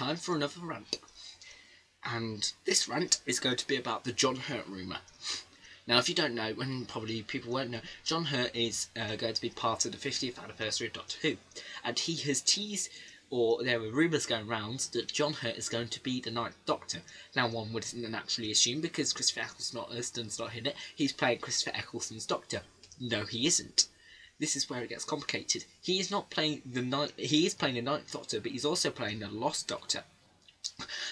time for another rant. And this rant is going to be about the John Hurt rumour. Now, if you don't know, and probably people won't know, John Hurt is going to be part of the 50th anniversary of Doctor Who. And he has teased, or there were rumours going around, that John Hurt is going to be the Ninth Doctor. Now, one would naturally assume, because Christopher Eccleston's not in it, he's playing Christopher Eccleston's Doctor. No, he isn't. This is where it gets complicated. He is not playing the He is playing the Ninth Doctor, but he's also playing the Lost Doctor.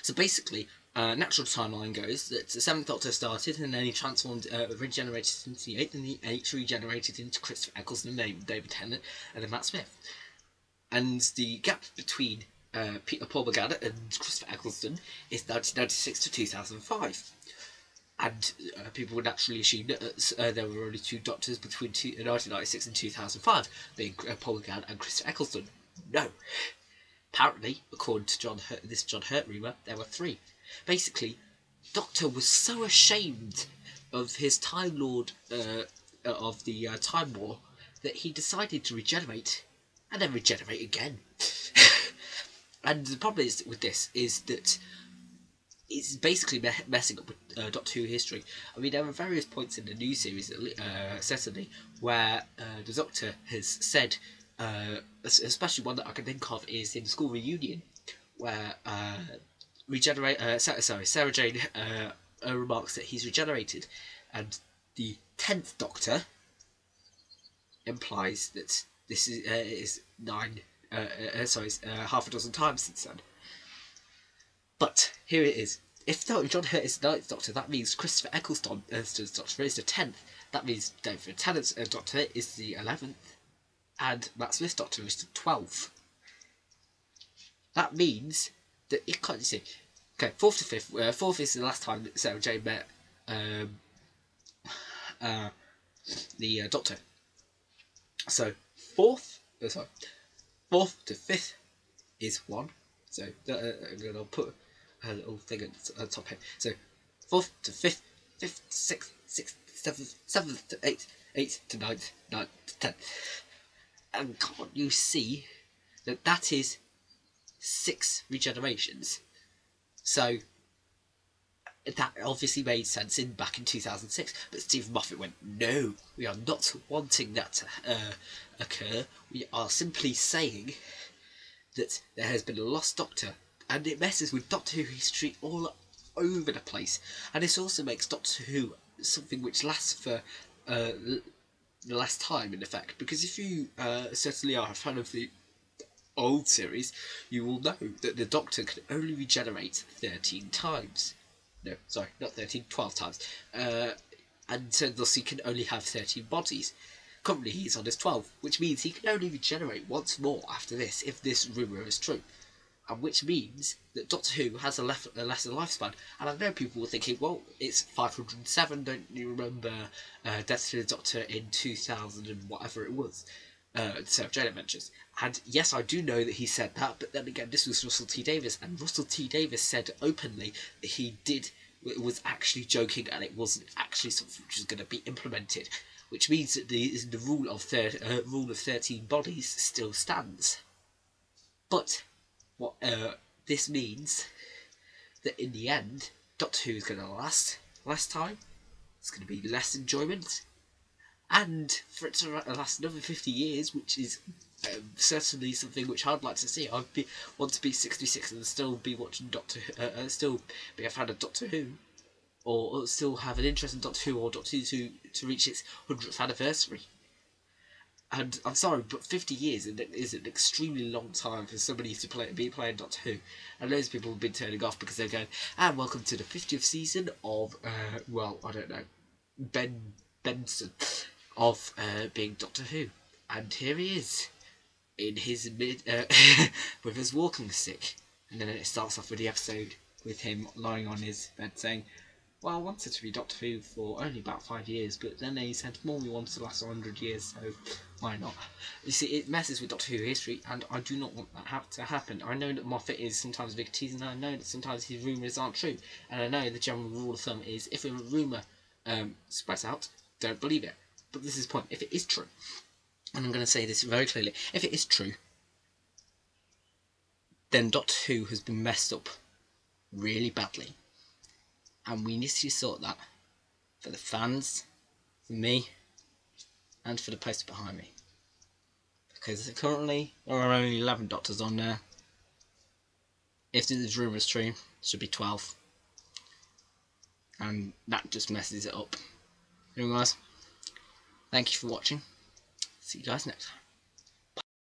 So basically, natural timeline goes that the 7th Doctor started, and then he transformed, regenerated into the 8th, and the 8th regenerated into Christopher Eccleston, David Tennant, and then Matt Smith. And the gap between Paul McGann and Christopher Eccleston is 1996 to 2005. And people would naturally assume that there were only two Doctors between 1996 and 2005, being Paul McGann and Christopher Eccleston. No. Apparently, according to this John Hurt rumour, there were three. Basically, Doctor was so ashamed of his Time Lord, of the Time War, that he decided to regenerate, and then regenerate again. And the problem is with this is that it's basically messing up with Doctor Who history. I mean, there are various points in the new series, certainly, where the Doctor has said, especially one that I can think of is in School Reunion, where Sarah Jane remarks that he's regenerated, and the 10th Doctor implies that this is half a dozen times since then. But here it is. If John Hurt is the 9th Doctor, that means Christopher Eccleston's Doctor is the 10th. That means David Tennant's Doctor is the 11th. And Matt Smith's Doctor is the 12th. That means that it can't see. Okay, 4th to 5th. 4th is the last time that Sarah Jane met the Doctor. So 4th to 5th is 1. So I'll put a little thing at the top here. So 4th to 5th, 5th to 6th, 6th to 7th, 7th to 8th, 8th to 9th, 9th to 10th. And can't you see that that is 6 regenerations? So that obviously made sense back in 2006, but Stephen Moffat went, no, we are not wanting that to occur. We are simply saying that there has been a lost Doctor, and it messes with Doctor Who history all over the place. And this also makes Doctor Who something which lasts for the last time, in effect, because if you certainly are a fan of the old series, you will know that the Doctor can only regenerate 13 times. No, sorry, not 13, 12 times. And so thus he can only have 13 bodies. Currently he is on his 12th, which means he can only regenerate once more after this, if this rumour is true. And which means that Doctor Who has a lesser lifespan. And I know people were thinking, well, it's 507, don't you remember Death to the Doctor in 2000 and whatever it was? Sarah Jane mentions. And yes, I do know that he said that, but then again, this was Russell T Davies, and Russell T Davies said openly that he was actually joking, and it wasn't actually something which was going to be implemented, which means that the rule of 13 bodies still stands. But what this means that in the end, Doctor Who is going to last less time. It's going to be less enjoyment. And for it to last another 50 years, which is certainly something which I'd like to see. Want to be 66 and still be watching still be a fan of Doctor Who, or still have an interest in Doctor Who or Doctor Who to reach its 100th anniversary. And I'm sorry, but 50 years is an extremely long time for somebody to be playing Doctor Who. And loads of people have been turning off because they're going, and welcome to the 50th season of, well, I don't know, Ben Benson of being Doctor Who. And here he is, in his with his walking stick. And then it starts off with the episode with him lying on his bed saying, well, I wanted to be Doctor Who for only about 5 years, but then they said more we wanted to last 100 years, so why not? You see, it messes with Doctor Who history, and I do not want that to happen. I know that Moffat is sometimes a big tease, and I know that sometimes his rumours aren't true, and I know the general rule of thumb is if a rumour spreads out, don't believe it. But this is the point. If it is true, and I'm going to say this very clearly, if it is true, then Doctor Who has been messed up really badly, and we need to sort that for the fans, for me, and for the poster behind me. Because currently there are only 11 Doctors on there. If this is Rumour stream, it should be 12. And that just messes it up. Anyway guys, thank you for watching. See you guys next time.